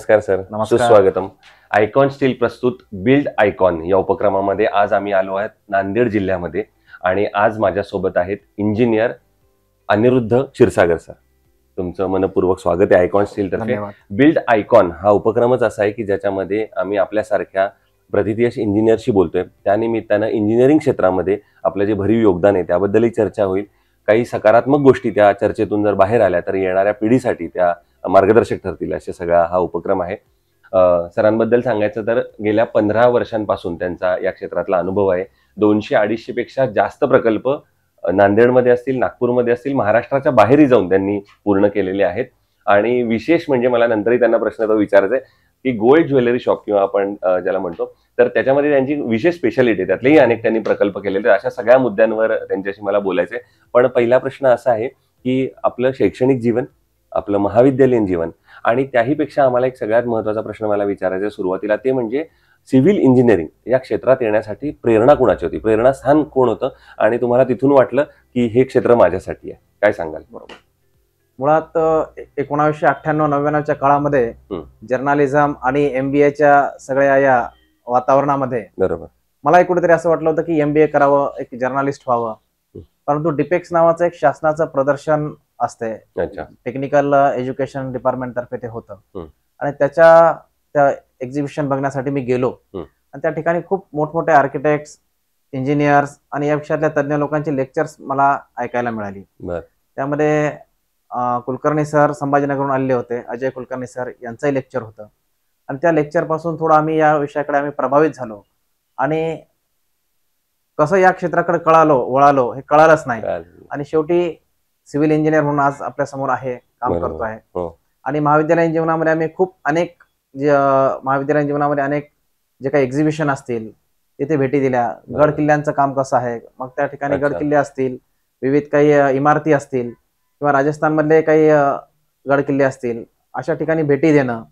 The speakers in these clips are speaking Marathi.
नमस्कार सर. नमस्कार. सुस्वागतम. आयकॉन स्टील प्रस्तुत बिल्ड आयकॉन या उपक्रमामध्ये आज आम्ही आलो आहोत नांदेड जिल्ह्यामध्ये आणि आज माझ्यासोबत आहेत इंजिनियर अनिरुद्ध क्षीरसागर सर. तुमचं मनपूर्वक स्वागत आहे आयकॉन स्टील तर्फे. धन्यवाद. बिल्ड आयकॉन हा उपक्रमच असा आहे की ज्याच्यामध्ये आम्ही आपल्यासारख्या प्रतिथयश इंजिनियरशी बोलतोय. त्यानिमित्तानं इंजिनिअरिंग क्षेत्रामध्ये आपलं जे भरीव योगदान आहे त्याबद्दलही चर्चा होईल. काही सकारात्मक गोष्टी त्या चर्चेतून जर बाहेर आल्या तर येणाऱ्या पिढीसाठी त्या मार्गदर्शक ठरतील असे सगळा हा उपक्रम आहे. सरांबद्दल सांगायचं तर गेल्या 15 वर्षांपासून त्यांचा या क्षेत्रातला अनुभव आहे. 200-250 पेक्षा जास्त प्रकल्प नांदेडमध्ये असतील, नागपूरमध्ये असतील, महाराष्ट्राच्या बाहेरही जाऊन त्यांनी पूर्ण केलेले आहेत. आणि विशेष म्हणजे मला नंतरही त्यांना प्रश्न तो विचारायचा आहे की गोल्ड ज्वेलरी शॉप किंवा आपण ज्याला म्हणतो तर त्याच्यामध्ये त्यांची विशेष स्पेशालिटी आहे. त्यातलेही अनेक त्यांनी प्रकल्प केलेले. अशा सगळ्या मुद्द्यांवर त्यांच्याशी मला बोलायचं आहे. पण पहिला प्रश्न असा आहे की आपलं शैक्षणिक जीवन, आपलं महाविद्यालयीन जीवन आणि त्याहीपेक्षा आम्हाला एक सगळ्यात महत्त्वाचा प्रश्न मला विचारायचा सुरुवातीला ते म्हणजे सिव्हिल इंजिनिअरिंग या क्षेत्रात येण्यासाठी प्रेरणा कोणाची होती? प्रेरणास्थान कोण होतं आणि तुम्हाला तिथून वाटलं की हे क्षेत्र माझ्यासाठी आहे? काय सांगाल? बरोबर. मुळात 1998-99च्या काळामध्ये जर्नालिझम आणि MBAच्या सगळ्या या वातावरणामध्ये बरोबर मला कुठेतरी असं वाटलं होतं की MBA करावं, एक जर्नालिस्ट व्हावं. परंतु डिपेक्स नावाचं एक शासनाचं प्रदर्शन असते, टेक्निकल एज्युकेशन डिपार्टमेंट तर्फे ते होतं आणि त्या एक्झिबिशन बघण्यासाठी मी गेलो आणि त्या ठिकाणी खूप मोठमोठे आर्किटेक्ट्स, इंजिनियर्स आणि या विषयातल्या तज्ज्ञ लोकांची लेक्चर्स मला ऐकायला मिळाली. त्यामध्ये कुलकर्णी सर संभाजीनगरहून आलेले होते, अजय कुलकर्णी सर यांचंही लेक्चर होतं आणि त्या लेक्चर पासून थोडं आम्ही या विषयाकडे आम्ही प्रभावित झालो आणि कसं या क्षेत्राकडे वळालो हे कळालंच नाही आणि शेवटी सिव्हिल इंजिनियर म्हणून आज आपल्या समोर आहे, काम करतो आहे. आणि महाविद्यालयीन जीवनामध्ये आम्ही महाविद्यालयीन जीवनामध्ये अनेक जे काही एक्झिबिशन असतील तिथे भेटी दिल्या. गड किल्ल्यांचं काम कसं आहे, मग त्या ठिकाणी गड किल्ले असतील, विविध काही इमारती असतील किंवा राजस्थानमधले काही गड किल्ले असतील, अशा ठिकाणी भेटी देणं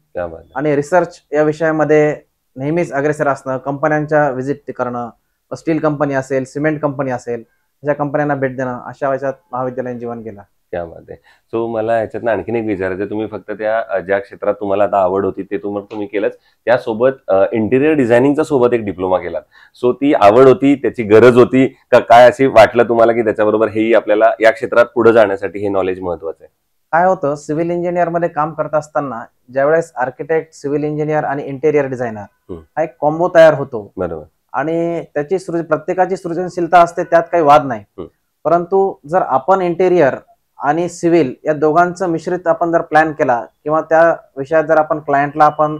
आणि रिसर्च या विषयामध्ये नेहमीच अग्रेसर असणं, कंपन्यांच्या व्हिजिट करणं, स्टील कंपनी असेल, सिमेंट कंपनी असेल, अशा कंपन्यांना भेट देणं, अशा याच्यात महाविद्यालयीन जीवन गेलं. त्यामध्ये सो मला याच्यातनं आणखीन एक विचारायचं, तुम्ही फक्त त्या ज्या क्षेत्रात तुम्हाला आता आवड होती ते तुम्ही केलंच, त्यासोबत इंटिरियर डिझायनिंगचा सोबत एक डिप्लोमा केला. सो ती आवड होती, त्याची गरज होती का काय अशी वाटलं तुम्हाला की त्याच्याबरोबर हेही आपल्याला या क्षेत्रात पुढे जाण्यासाठी हे नॉलेज महत्वाचं आहे? काय होतं, सिव्हिल इंजिनियर मध्ये काम करत असताना ज्यावेळेस आर्किटेक्ट, सिव्हिल इंजिनियर आणि इंटेरियर डिझायनर हा एक कॉम्बो तयार होतो. बरोबर. आणि त्याची प्रत्येकाची सृजनशीलता असते, त्यात काही वाद नाही. परंतु जर आपण इंटेरियर आणि सिव्हिल या दोघांचं मिश्रित आपण जर प्लॅन केला किंवा त्या विषयात जर आपण क्लायंटला आपण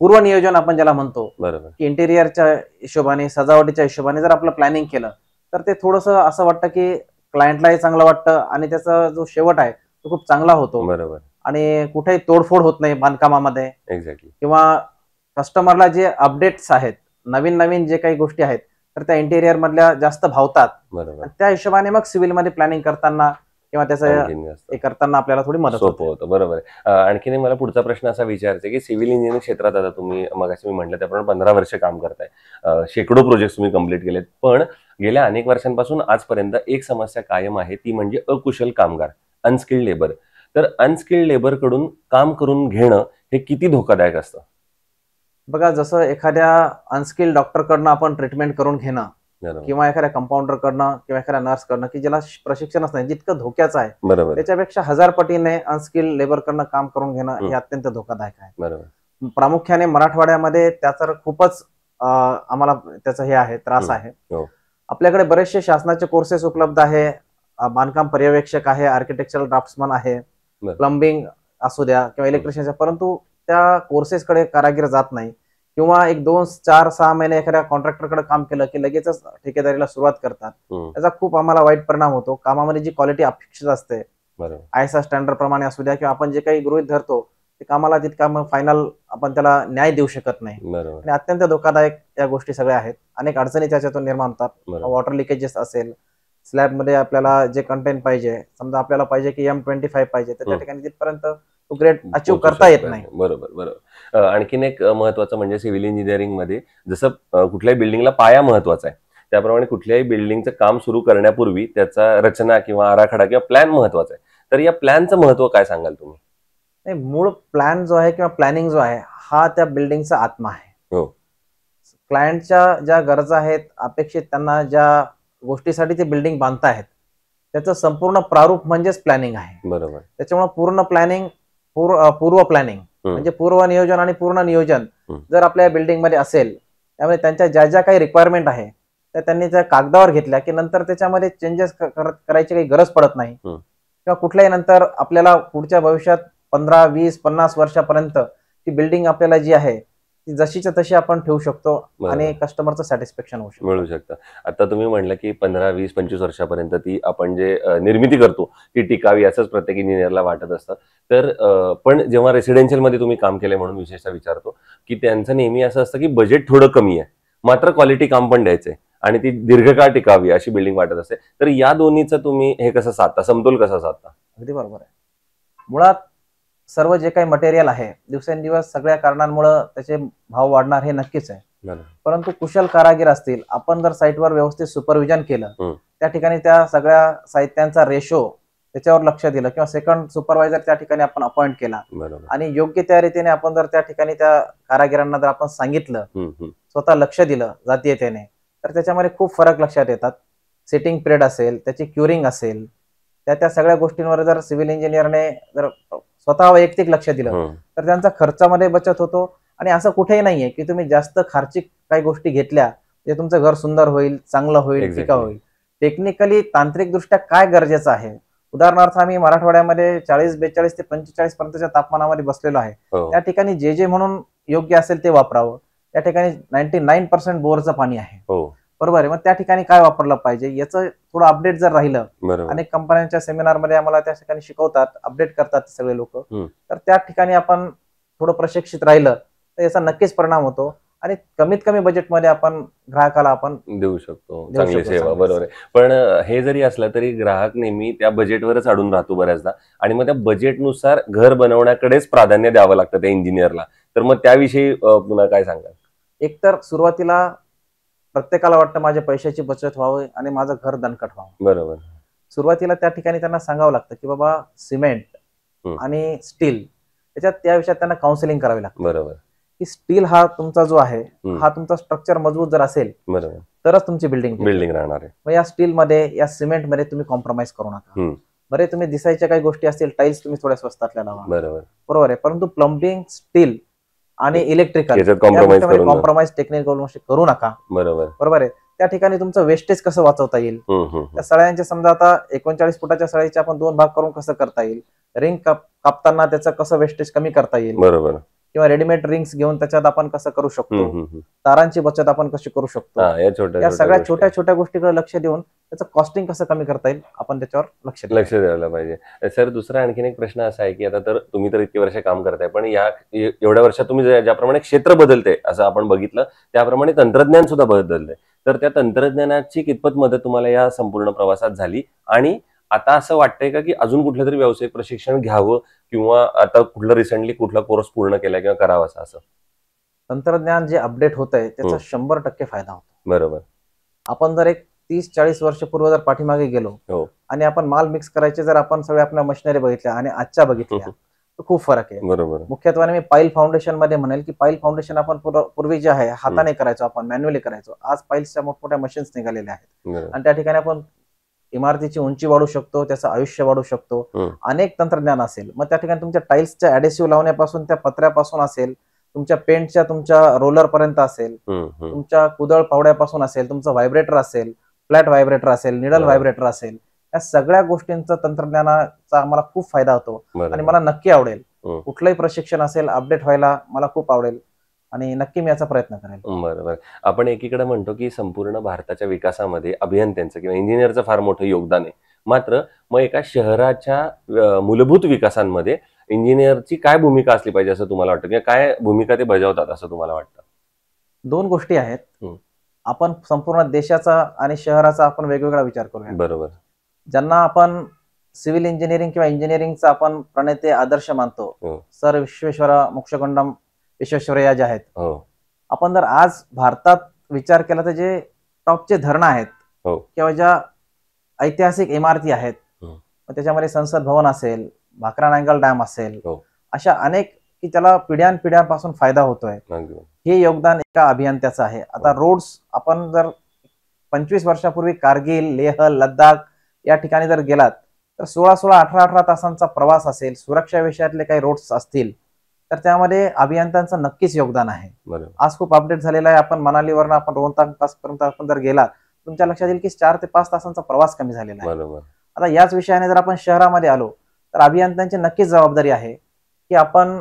पूर्वनियोजन आपण ज्याला म्हणतो की इंटेरियरच्या हिशोबाने, सजावटीच्या हिशोबाने जर आपलं प्लॅनिंग केलं तर ते थोडंसं असं वाटतं की क्लायंटलाही चांगलं वाटतं आणि त्याचा जो शेवट आहे तो खूप चांगला होतो. बरोबर. आणि कुठेही तोडफोड होत नाही बांधकामामध्ये. एक्झॅक्टली. किंवा कस्टमरला जे अपडेट्स आहेत, नवीन जे काही गोष्टी आहेत तर त्या इंटेरियर मधल्या जास्त भावतात. त्या हिशोबाने मग सिव्हिल मध्ये प्लॅनिंग करताना किंवा त्याचं करताना आपल्याला थोडी मदत होतं. बरोबर. आणखीन मला पुढचा प्रश्न असा विचारायचा की सिव्हिल इंजिनिअरिंग क्षेत्रात आता तुम्ही मगाशी मी म्हटलं त्याप्रमाणे 15 वर्ष काम करताय, शेकडो प्रोजेक्ट तुम्ही कम्प्लीट केलेत, पण गेल्या अनेक वर्षांपासून आजपर्यंत एक समस्या कायम आहे, ती म्हणजे अकुशल कामगार, अनस्किल्ड लेबर. तर अनस्किल्ड लेबर कडून काम करून घेणं हे किती धोकादायक असतं? बघा, जसं एखाद्या अनस्किल्ड डॉक्टर कडनं आपण ट्रीटमेंट करून घेणं किंवा एखाद्या कंपाऊंडर कडनं किंवा एखाद्या नर्स कडनं की ज्याला प्रशिक्षणच नाही, जितकं धोक्याचं आहे त्याच्यापेक्षा 1000 पटीने अनस्किल्ड लेबर कडनं काम करून घेणं हे अत्यंत धोकादायक आहे. प्रामुख्याने मराठवाड्यामध्ये त्याचा खूपच आम्हाला त्याचा हे आहे, त्रास आहे. आपल्याकडे बरेचसे शासनाचे कोर्सेस उपलब्ध आहे, बांधकाम पर्यवेक्षक आहे, आर्किटेक्चरल ड्राफ्ट्समन आहे, प्लंबिंग असू द्या किंवा इलेक्ट्रिशियनच्या, परंतु त्या कोर्सेसकडे कारागीर जात नाही किंवा 1, 2, 4, 6 महिने एखाद्या कॉन्ट्रॅक्टरकडे काम केलं की लगेचच ठेकेदारीला सुरुवात करतात. त्याचा खूप आम्हाला वाईट परिणाम होतो. कामामध्ये जी क्वालिटी अपेक्षित असते, ISA स्टँडर्ड प्रमाणे असू द्या किंवा आपण जे काही गृहीत धरतो ते कामाला तितका मग फायनल आपण त्याला न्याय देऊ शकत नाही आणि अत्यंत धोकादायक या गोष्टी सगळ्या आहेत. अनेक अडचणी त्याच्यातून निर्माण होतात. वॉटर लिकेजेस असेल, स्लॅब मध्ये आपल्याला जे कंटेंट पाहिजे, समजा आपल्याला पाहिजे की M25 पाहिजे तर त्या ठिकाणी तिथपर्यंत तो ग्रेड अचीव करता येत नाही. बरोबर. आणखीन एक महत्वाचं म्हणजे सिव्हिल इंजिनिअरिंग मध्ये जसं कुठल्याही बिल्डिंगला पाया महत्वाचा आहे, त्याप्रमाणे कुठल्याही बिल्डिंगचं काम सुरू करण्यापूर्वी त्याचा रचना किंवा आराखडा किंवा प्लॅन महत्वाचा आहे. तर या प्लॅनचं महत्व काय सांगाल तुम्ही? नाही, मूळ प्लॅन जो आहे किंवा प्लॅनिंग जो आहे हा त्या बिल्डिंगचा आत्मा आहे. क्लायंटच्या ज्या गरजा आहेत, अपेक्षित त्यांना ज्या गोष्टीसाठी ते बिल्डिंग बांधतायत त्याचं संपूर्ण प्रारूप म्हणजेच प्लॅनिंग आहे. बरोबर. त्याच्यामुळे पूर्ण प्लॅनिंग, पूर्व प्लॅनिंग म्हणजे पूर्व नियोजन आणि पूर्ण नियोजन जर आपल्या बिल्डिंग मध्ये असेल, त्यामुळे त्यांच्या ज्या ज्या काही रिक्वायरमेंट आहे त्या त्यांनी त्या कागदावर घेतल्या की नंतर त्याच्यामध्ये चेंजेस करायची काही गरज पडत नाही, किंवा कुठल्याही नंतर आपल्याला पुढच्या भविष्यात 15, 20, 50 वर्षापर्यंत ती बिल्डिंग आपल्याला जी आहे ती जशीच्या तशी आपण ठेवू शकतो आणि कस्टमरचं सॅटिस्फॅक्शन मिळू शकतं. आता तुम्ही म्हणलं की 15, 20, 25 वर्षापर्यंत ती आपण जे निर्मिती करतो ती टिकावी असंच प्रत्येक इंजिनियरला वाटत असतं. तर पण जेव्हा रेसिडेन्शियल मध्ये तुम्ही काम केलंय म्हणून विशेषतः विचारतो की त्यांचं नेहमी असं असतं की बजेट थोडं कमी आहे मात्र क्वालिटी काम पण द्यायचंय आणि ती दीर्घकाळ टिकावी अशी बिल्डिंग वाटत असते. तर या दोन्हीचं तुम्ही हे कसं साधता, समतोल कसा साधता? अगदी बरोबर आहे. मुळात सर्व जे काही मटेरियल आहे दिवसेंदिवस सगळ्या कारणांमुळे त्याचे भाव वाढणार हे नक्कीच आहे. परंतु कुशल कारागीर असतील, आपण जर साईटवर व्यवस्थित सुपरविजन केलं, त्या ठिकाणी त्या सगळ्या साहित्यांचा रेशो त्याच्यावर लक्ष दिलं किंवा सेकंड सुपरवायझर त्या ठिकाणी आपण अपॉइंट केला आणि योग्य त्या रीतीने आपण जर त्या ठिकाणी त्या कारागिरांना जर आपण सांगितलं, स्वतः लक्ष दिलं जातीयतेने, तर त्याच्यामध्ये खूप फरक लक्षात येतात. सेटिंग पिरियड असेल, त्याची क्युरिंग असेल, त्या सगळ्या गोष्टींवर जर सिव्हिल इंजिनियरने जर स्वतः वैयक्तिक लक्ष दिलं तर त्यांचा खर्चामध्ये बचत होतो. आणि असं कुठेही नाहीये की तुम्ही जास्त खर्चिक काही गोष्टी घेतल्या जे तुमचं घर सुंदर होईल, चांगलं होईल, टिकाऊ होईल. टेक्निकली तांत्रिक दृष्ट्या काय गरजेचं आहे, उदाहरणार्थ आम्ही मराठवाड्यामध्ये 40, 42 ते 45 पर्यंतच्या तापमानामध्ये बसलेलो आहे, त्या ठिकाणी जे म्हणून योग्य असेल ते वापरावं. त्या ठिकाणी 99% बोरचं पाणी आहे, बरोबर आहे. मग त्या ठिकाणी काय वापरलं पाहिजे याचं थोडं अपडेट जर राहिलं, अनेक कंपन्यांच्या सेमिनार मध्ये आम्हाला त्या ठिकाणी शिकवतात, अपडेट करतात सगळे लोक, तर त्या ठिकाणी आपण थोडं प्रशिक्षित राहिलं तर याचा नक्कीच परिणाम होतो आणि कमीत कमी बजेटमध्ये आपण ग्राहकाला आपण देऊ शकतो चांगली सेवा. बरोबर आहे. पण हे जरी असलं तरी ग्राहक नेहमी त्या बजेटवरच अडून राहतो बऱ्याचदा आणि मग त्या बजेटनुसार घर बनवण्याकडेच प्राधान्य द्यावं लागतं त्या इंजिनियरला. तर मग त्याविषयी पुन्हा काय सांगाल? एकतर सुरुवातीला प्रत्येकाला वाटतं माझ्या पैशाची बचत व्हावी आणि माझं घर दणकट व्हावं. बरोबर. सुरुवातीला त्या ठिकाणी त्यांना सांगावं लागतं की बाबा सिमेंट आणि स्टील त्याच्यात त्या विषयात त्यांना काउन्सिलिंग करावी लागते. बरोबर. की स्टील हा तुमचा जो आहे हा तुमचा स्ट्रक्चर मजबूत जर असेल तरच तुमची बिल्डिंग राहणार आहे. मग या स्टील मध्ये, या सिमेंट मध्ये तुम्ही कॉम्प्रोमाइज करू नका. बरे तुम्ही दिसायच्या काही गोष्टी असतील, टाईल्स तुम्ही थोड्या स्वस्तातल्या लावा, बरोबर आहे. परंतु प्लंबिंग, स्टील आणि इलेक्ट्रिकल कॉम्प्रोमाइज टेक्निकल करू नका, बरोबर आहे. त्या ठिकाणी तुमचं वेस्टेज कसं वाचवता येईल, त्या सळ्यांचे समजा आता 39 फुटाच्या सळीचे आपण 2 भाग करून कसं करता येईल, रिंग कापताना त्याचं कसं वेस्टेज कमी करता येईल, बरोबर, किंवा रेडीमेड रिंग्स घेऊन त्याच्यात आपण कसं करू शकतो, तारांची बचत आपण कशी करू शकतो, या सगळ्या छोट्या छोट्या गोष्टीकडे लक्ष देऊन त्याचं कॉस्टिंग कसं कमी करता येईल आपण त्याच्यावर लक्ष द्यायला पाहिजे. सर, दुसरा आणखीन एक प्रश्न असा आहे की आता तर तुम्ही तर इतकी वर्ष काम करताय, पण या एवढ्या वर्षात तुम्ही ज्याप्रमाणे क्षेत्र बदलते असं आपण बघितलं त्याप्रमाणे तंत्रज्ञान सुद्धा बदलतंय. तर त्या तंत्रज्ञानाची कितपत मदत तुम्हाला या संपूर्ण प्रवासात झाली आणि आता असं वाटतंय का की अजून कुठलं तरी व्यावसायिक प्रशिक्षण घ्यावं किंवा आता कुठलं रिसेंटली कुठला कोर्स पूर्ण केला किंवा करावा असं? तंत्रज्ञान जे अपडेट होत आहे त्याचा 100% फायदा होतो. बरोबर. आपण जर एक 30-40 वर्ष पूर्व जर पाठीमागे गेलो आणि आपण माल मिक्स करायचे जर आपण सगळे आपल्या मशिनरी बघितल्या आणि आजच्या बघितल्या तर खूप फरक आहे. बरोबर. मुख्यत्वाने मी पाईल फाउंडेशन मध्ये म्हणेल की पाईल फाउंडेशन आपण पूर्वी जे आहे हाताने करायचो, आपण मॅन्युअली करायचो. आज पाईल्सच्या मोठमोठ्या मशीन्स निघालेल्या आहेत आणि त्या ठिकाणी आपण इमारतीची उंची वाढू शकतो, त्याचं आयुष्य वाढू शकतो. अनेक तंत्रज्ञान असेल, मग त्या ठिकाणी तुमच्या टाईल्सच्या ऍडेसिव्ह लावण्यापासून, त्या पत्र्यापासून असेल, तुमच्या पेंटच्या तुमच्या रोलर पर्यंत असेल, तुमच्या कुदळ पावड्यापासून असेल, तुमचं व्हायब्रेटर असेल, फ्लॅट व्हायब्रेटर असेल, निडल व्हायब्रेटर असेल, या सगळ्या गोष्टींचा तंत्रज्ञानाचा आम्हाला खूप फायदा होतो आणि मला नक्की आवडेल कुठलंही प्रशिक्षण असेल अपडेट व्हायला मला खूप आवडेल आणि नक्की मी याचा प्रयत्न करेन. बरोबर. आपण एकीकडे म्हणतो की संपूर्ण भारताच्या विकासामध्ये अभियंत्यांचं किंवा इंजिनियरचं फार मोठं योगदान आहे, मात्र मग एका शहराच्या मूलभूत विकासांमध्ये इंजिनियरची काय भूमिका असली पाहिजे असं तुम्हाला वाटतं किंवा काय भूमिका ते बजावतात असं तुम्हाला वाटतं? 2 गोष्टी आहेत. आपण संपूर्ण देशाचा आणि शहराचा आपण वेगवेगळा विचार करूया. बरोबर. ज्यांना आपण सिव्हिल इंजिनिअरिंग किंवा इंजिनिअरिंगचा आपण प्रणेते आदर्श मानतो, सर विश्वेश्वरा मोक्षगुंडम विश्वेश्वरय्या जे आहेत, आपण जर आज भारतात विचार केला तर जे टॉपचे धरणं आहेत किंवा ज्या ऐतिहासिक इमारती आहेत, त्याच्यामध्ये संसद भवन असेल, भाकरा नांगल डॅम असेल, अशा अनेक की त्याला पिढ्यानपिढ्यांपासून फायदा होतोय. हे योगदान एका अभियंत्याचं आहे. आता रोड्स आपण जर 25 वर्षापूर्वी कारगिल, लेह, लद्दाख या ठिकाणी जर गेलात तर 16-16, 18-18 तासांचा प्रवास असेल, सुरक्षा विषयातले काही रोड्स असतील तर त्यामध्ये अभियंत्यांचं नक्कीच योगदान आहे. आज खूप अपडेट झालेला आहे. आपण मनालीवरनं आपण रोहतक पर्यंत आपण जर गेलात तुमच्या लक्षात येईल की 4 ते 5 तासांचा प्रवास कमी झालेला आहे. आता याच विषयाने जर आपण शहरामध्ये आलो तर अभियंत्यांची नक्कीच जबाबदारी आहे की आपण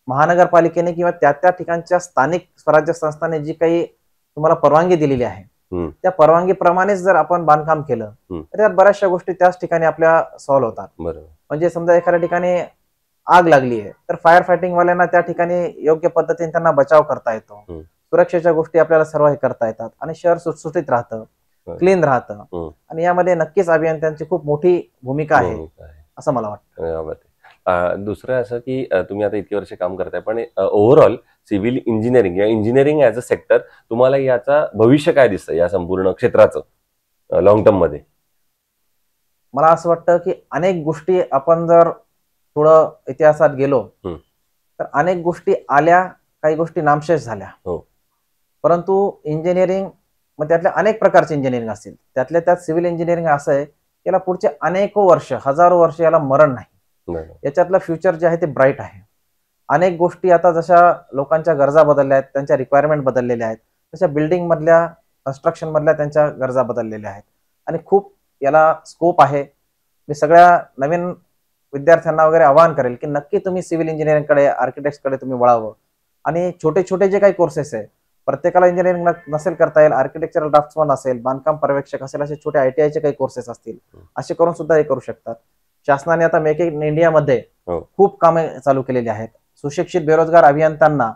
महानगरपालिकेने किंवा त्या ठिकाणच्या स्थानिक स्वराज्य संस्थांनी जी काही तुम्हाला परवानगी दिलेली आहे त्या परवानगीप्रमाणेच जर आपण बांधकाम केलं तर त्यात बऱ्याचशा गोष्टी त्याच ठिकाणी आपल्या सॉल्व्ह होतात. म्हणजे समजा एखाद्या ठिकाणी आग लागली आहे तर फायर फायटिंग वाल्यांना त्या ठिकाणी योग्य पद्धतीने त्यांना बचाव करता येतो. सुरक्षेच्या गोष्टी आपल्याला सर्व हे करता येतात आणि शहर सुटसुटीत राहतं, क्लीन राहतं आणि यामध्ये नक्कीच अभियंत्यांची खूप मोठी भूमिका आहे असं मला वाटतं. दुसरं असं की तुम्ही आता इतके वर्ष काम करताय पण ओव्हरऑल सिव्हिल इंजिनिअरिंग या इंजिनिअरिंग ॲज अ सेक्टर तुम्हाला याचा भविष्य काय दिसतं या संपूर्ण क्षेत्राचं लॉंग टर्म मध्ये? मला असं वाटतं की अनेक गोष्टी आपण जर थोडं इतिहासात गेलो तर अनेक गोष्टी आल्या, काही गोष्टी नामशेष झाल्या. परंतु इंजिनिअरिंग मग त्यातल्या अनेक प्रकारचे इंजिनिअरिंग असतील, त्यातल्या त्यात सिव्हिल इंजिनिअरिंग असं आहे याला पुढचे अनेको वर्ष, हजारो वर्ष याला मरण नाही. याच्यातलं फ्युचर जे आहे ते ब्राईट आहे. अनेक गोष्टी आता जशा लोकांच्या गरजा बदलल्या आहेत, त्यांच्या रिक्वायरमेंट बदललेल्या आहेत, तशा बिल्डिंग मधल्या, कन्स्ट्रक्शन मधल्या त्यांच्या गरजा बदललेल्या आहेत आणि खूप याला स्कोप आहे. मी सगळ्या नवीन विद्यार्थ्यांना वगैरे आवाहन करेल की नक्की तुम्ही सिव्हिल इंजिनिअरिंगकडे, आर्किटेक्टकडे तुम्ही वळावं आणि छोटे छोटे जे काही कोर्सेस आहे, प्रत्येकाला इंजिनिअरिंग नसेल करता येईल, आर्किटेक्चरल ड्राफ्ट्समन असेल, बांधकाम पर्यवेक्षक असेल, असे छोटे ITI चे काही कोर्सेस असतील, असे करून सुद्धा हे करू शकतात. शासनाने आता मेक इन इंडियामध्ये खूप कामे चालू केलेली आहेत. सुशिक्षित बेरोजगार अभियंत्यांना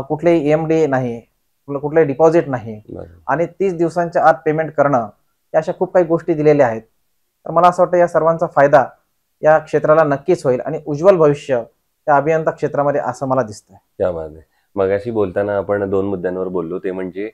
कुठलेही EMD नाही, कुठलेही डिपॉझिट नाही आणि 30 दिवसांच्या आत पेमेंट करणं, या अशा खूप काही गोष्टी दिलेल्या आहेत. तर मला असं वाटतं या सर्वांचा फायदा या क्षेत्राला नक्कीच होईल आणि उज्ज्वल भविष्य त्या अभियंता क्षेत्रामध्ये असं मला दिसतंय. त्यामध्ये मगाशी बोलताना आपण 2 मुद्द्यांवर बोललो, ते म्हणजे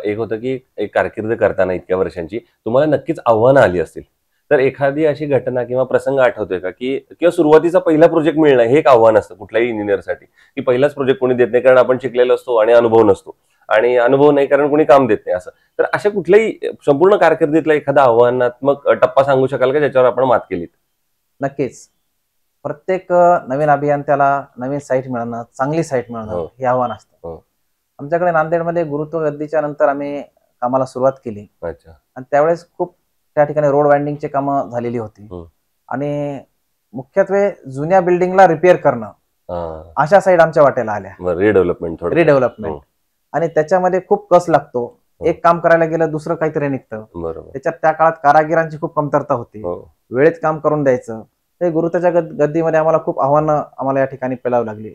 एक होतं की एक कारकीर्द करताना इतक्या वर्षांची तुम्हाला नक्कीच आव्हानं आली असतील, तर एखादी अशी घटना किंवा प्रसंग आठवतोय का की किंवा सुरुवातीचा पहिला प्रोजेक्ट मिळणं हे एक आव्हान असतं कुठल्याही इंजिनिअरसाठी की पहिलाच प्रोजेक्ट कोणी देत नाही कारण आपण शिकलेलो असतो आणि अनुभव नसतो आणि अनुभव नाही कारण कोणी काम देत नाही असं. तर अशा कुठल्याही संपूर्ण कारकिर्दीतला एखादा आव्हानात्मक टप्पा सांगू शकाल का ज्याच्यावर आपण मात केलीत? नक्कीच. प्रत्येक नवीन अभियंत्याला नवीन साईट मिळणं, चांगली साईट मिळणं हे आव्हान असतं. आमच्याकडे नांदेडमध्ये गुरुत्व गद्दीच्या नंतर आम्ही कामाला सुरुवात केली आणि त्यावेळेस खूप त्या ठिकाणी रोड वाइंडिंगची कामं झालेली होती आणि मुख्यत्वे जुन्या बिल्डिंगला रिपेअर करणं अशा साईड आमच्या वाट्याला आल्या. रिडेव्हलपमेंट आणि त्याच्यामध्ये खूप कस लागतो. एक काम करायला गेलं दुसरं काहीतरी निघतं. त्याच्यात त्या काळात कारागिरांची खूप कमतरता होती. वेळेत काम करून द्यायचं, ते गुरुत्वाच्या गद्दीमध्ये आम्हाला खूप आव्हानं आम्हाला या ठिकाणी पेलावं लागली.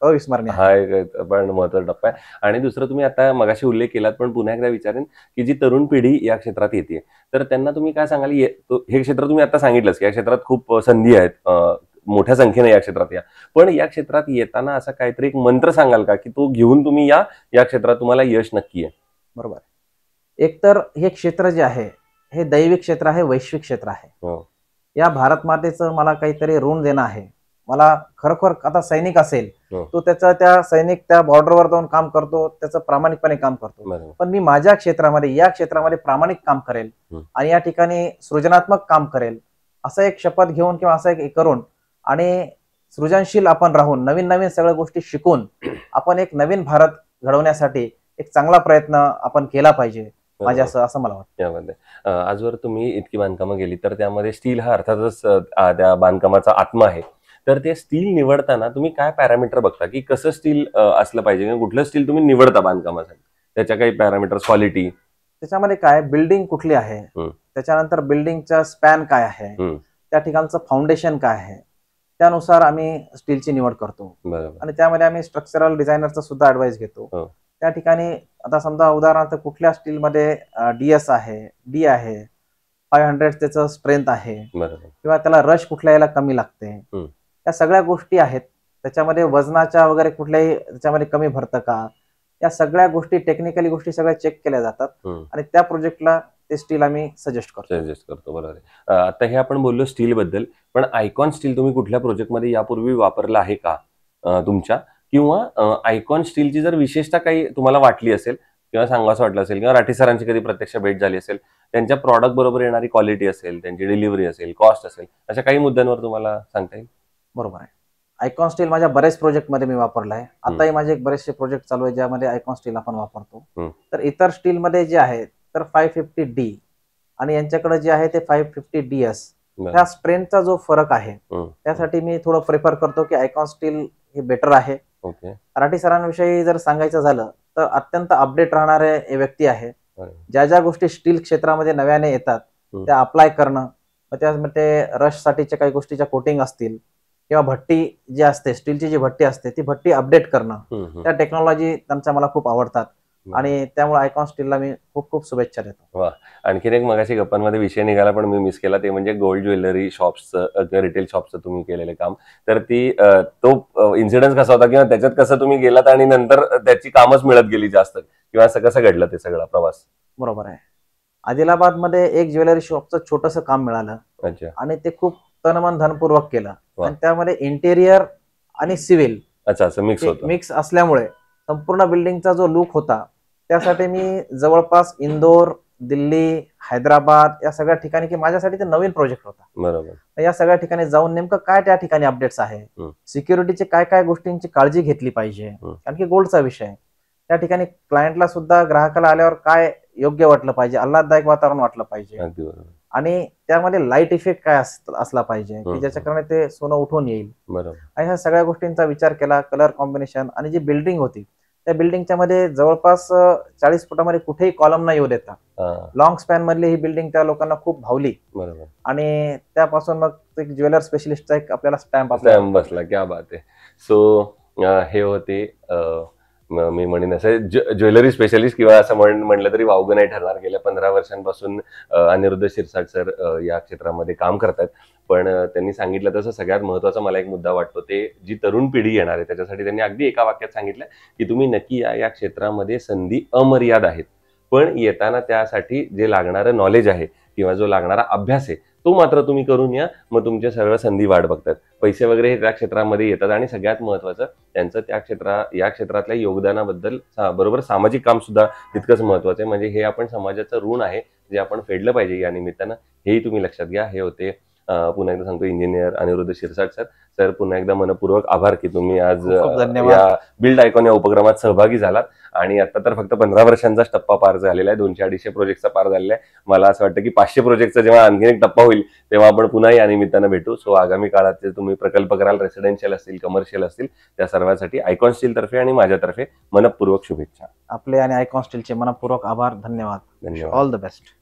अविस्मरणीय हा एक पण महत्त्वाचा टप्पा आहे. आणि दुसरं तुम्ही आता मगाशी उल्लेख केलात पण पुन्हा एकदा विचारेन की जी तरुण पिढी या क्षेत्रात येते तर त्यांना तुम्ही काय सांगाल? हे क्षेत्र तुम्ही आता सांगितलंच की या क्षेत्रात खूप संधी आहेत, मोठ्या संख्येने या क्षेत्रात या, पण या क्षेत्रात येताना असा काहीतरी एक मंत्र सांगाल का की तो घेऊन तुम्ही या क्षेत्रात तुम्हाला यश नक्की आहे? बरोबर. एकतर हे क्षेत्र जे आहे हे दैविक क्षेत्र आहे, वैश्विक क्षेत्र आहे. या भारत मातेचं मला काहीतरी ऋण देणं आहे. मला खरोखर आता सैनिक असेल तो त्या सैनिक त्या बॉर्डरवर जाऊन काम करतो, त्याचं प्रामाणिकपणे काम करतो, पण मी माझ्या क्षेत्रामध्ये या क्षेत्रामध्ये प्रामाणिक काम करेल आणि या ठिकाणी सृजनात्मक काम करेल असं एक शपथ घेऊन किंवा असं एक करून आणि सृजनशील आपण राहून नवीन नवीन सगळ्या गोष्टी शिकून आपण एक नवीन भारत घडवण्यासाठी एक चांगला प्रयत्न आपण केला पाहिजे माझ्या असं मला वाटतं. यामध्ये आजवर तुम्ही इतकी बांधकामं केली तर त्यामध्ये स्टील हा अर्थातच त्या बांधकामाचा आत्मा आहे. तर ते स्टील निवडताना तुम्ही काय पॅरामीटर बघता की कसं स्टील असलं पाहिजे, कुठलं स्टील तुम्ही निवडता बांधकामासाठी? त्याच्या काही पॅरामीटर्स, क्वालिटी त्याच्यामध्ये काय, बिल्डिंग कुठली आहे, त्याच्यानंतर बिल्डिंगचा स्पॅन काय आहे, त्या ठिकाणचं फाउंडेशन काय आहे, त्यानुसार आम्ही स्टीलची निवड करतो आणि त्यामध्ये आम्ही स्ट्रक्चरल डिझायनरचा सुद्धा ऍडवाइस घेतो. त्या ठिकाणी आता समजा उदाहरणार्थ कुठल्या स्टीलमध्ये DS आहे, D आहे, 500 त्याचं स्ट्रेंथ आहे किंवा त्याला रश कुठल्या याला कमी लागते, या सगळ्या गोष्टी आहेत. त्याच्यामध्ये वजनाच्या वगैरे कुठल्याही त्याच्यामध्ये कमी भरतं का, या सगळ्या गोष्टी टेक्निकली गोष्टी सगळ्या चेक केल्या जातात आणि त्या प्रोजेक्टला ते स्टील आम्ही सजेस्ट करतो. बरोबर आहे. आता हे आपण बोललो स्टील बद्दल, पण आयकॉन स्टील तुम्ही कुठल्या प्रोजेक्टमध्ये यापूर्वी वापरलं आहे का तुमच्या, किंवा आयकॉन स्टीलची जर विशेषता काही तुम्हाला वाटली असेल किंवा सांगावं वाटलं असेल, किंवा राठी सरांची कधी प्रत्यक्ष भेट झाली असेल, त्यांच्या प्रॉडक्ट बरोबर येणारी क्वालिटी असेल, त्यांची डिलिव्हरी असेल, कॉस्ट असेल, अशा काही मुद्द्यांवर तुम्हाला सांगता येईल? बरोबर आहे. आयकॉन स्टील माझ्या बरेच प्रोजेक्टमध्ये मी वापरला आहे. आताही माझे बरेचसे प्रोजेक्ट चालू आहे ज्यामध्ये आयकॉन स्टील आपण वापरतो. तर इतर स्टीलमध्ये जे आहे तर 550D आणि यांच्याकडे जे आहे ते 550DS, त्या स्ट्रेंथचा जो फरक आहे त्यासाठी मी थोडं प्रेफर करतो की आयकॉन स्टील हे बेटर आहे. राठी सरांविषयी जर सांगायचं झालं तर अत्यंत अपडेट राहणारे व्यक्ती आहे. ज्या ज्या गोष्टी स्टील क्षेत्रामध्ये नव्याने येतात त्या अप्लाय करणं, त्यामध्ये रश साठीच्या काही गोष्टीच्या कोटिंग असतील किंवा भट्टी जी असते, स्टीलची जी भट्टी असते ती भट्टी अपडेट करणं, त्या टेक्नॉलॉजी त्यांच्या मला खूप आवडतात आणि त्यामुळे आयकॉन स्टीलला मी खूप खूप शुभेच्छा देतो. वा, आणखीन एक मगाशी गप्पांमध्ये विषय निघाला पण मी मिस केला, ते म्हणजे गोल्ड ज्वेलरी शॉप्सचं, रिटेल शॉपचं तुम्ही केलेलं काम. तर तो इन्सिडन्स कसा होता, किंवा त्याच्यात कसं तुम्ही गेलात आणि नंतर त्याची कामच मिळत गेली जास्त, किंवा असं कसं घडलं ते सगळा प्रवास? बरोबर आहे. आदिलाबाद मध्ये एक ज्वेलरी शॉपचं छोटंसं काम मिळालं आणि ते खूप तनमन धनपूर्वक केलं आणि त्यामध्ये इंटेरियर आणि सिव्हिल असं मिक्स असल्यामुळे संपूर्ण बिल्डिंगचा जो लुक होता त्यासाठी मी जवळपास इंदोर, दिल्ली, हैदराबाद या सगळ्या ठिकाणी, की माझ्यासाठी ते नवीन प्रोजेक्ट होता. बरोबर. या सगळ्या ठिकाणी जाऊन नेमकं काय त्या ठिकाणी अपडेट्स आहे, सिक्युरिटीचे काय काय गोष्टींची काळजी घेतली पाहिजे, कारण की गोल्डचा विषय आहे. त्या ठिकाणी क्लायंटला सुद्धा, ग्राहकाला आल्यावर काय योग्य वाटलं पाहिजे, आल्हाददायक वातावरण वाटलं पाहिजे आणि त्यामध्ये लाईट इफेक्ट काय असला पाहिजे की ज्याच्या कारणे ते सोनं उठून येईल. आणि ह्या सगळ्या गोष्टींचा विचार केला. कलर कॉम्बिनेशन आणि जी बिल्डिंग होती त्या बिल्डिंगच्या मध्ये जवळपास 40 फुटामध्ये कुठेही कॉलम नाही येऊ देता, लॉंग स्पॅन मधली ही बिल्डिंग त्या लोकांना खूप भावली आणि त्यापासून मग एक ज्वेलर स्पेशलिस्टचा एक आपल्याला स्टॅम्प बसला. क्या बात आहे. सो हे होते मी म्हणेन असं ज्वेलरी स्पेशलिस्ट, किंवा असं म्हणलं तरी वावगं नाही ठरणार. गेल्या 15 वर्षांपासून अनिरुद्ध शिरसाट सर या क्षेत्रामध्ये काम करतात. पण त्यांनी सांगितलं तसं सगळ्यात महत्वाचा मला एक मुद्दा वाटतो, ते जी तरुण पिढी येणार आहे त्याच्यासाठी त्यांनी अगदी एका वाक्यात सांगितलं की तुम्ही नक्की या क्षेत्रामध्ये संधी अमर्याद आहेत, पण येताना त्यासाठी जे लागणारं नॉलेज आहे किंवा जो लागणारा अभ्यास आहे तो मात्र तुम्ही करून या, मग तुमच्या सर्व संधी वाट बघतात. पैसे वगैरे हे त्या क्षेत्रामध्ये येतात आणि सगळ्यात महत्वाचं त्यांचं या क्षेत्रातल्या योगदानाबद्दल बरोबर सामाजिक काम सुद्धा तितकंच महत्वाचं आहे. म्हणजे हे आपण समाजाचं ऋण आहे जे आपण फेडलं पाहिजे या निमित्तानं, हेही तुम्ही लक्षात घ्या. हे होते पुन्हा एकदा सांगतो engineer Anirudh Shirsat sir. Sir पुन्हा एकदा मनपूर्वक आभार की तुम्ही आज या बिल्ड आयकॉन या उपक्रमात सहभागी झालात. आणि आता तर फक्त 15 वर्षांचाच टप्पा पार झालेला आहे, 200-250 प्रोजेक्टचा पार झालेला आहे. मला असं वाटतं की 500 प्रोजेक्टचा जेव्हा आणखीन एक टप्पा होईल तेव्हा आपण पुन्हा या निमित्तानं भेटू. सो आगामी काळात जे तुम्ही प्रकल्प कराल, रेसिडेन्शियल असतील, कमर्शियल असतील, त्या सर्वांसाठी आयकॉन स्टील तर्फे आणि माझ्यातर्फे मनपूर्वक शुभेच्छा. आपले आणि आयकॉन स्टीलचे मनपूर्वक आभार. धन्यवाद. All the best.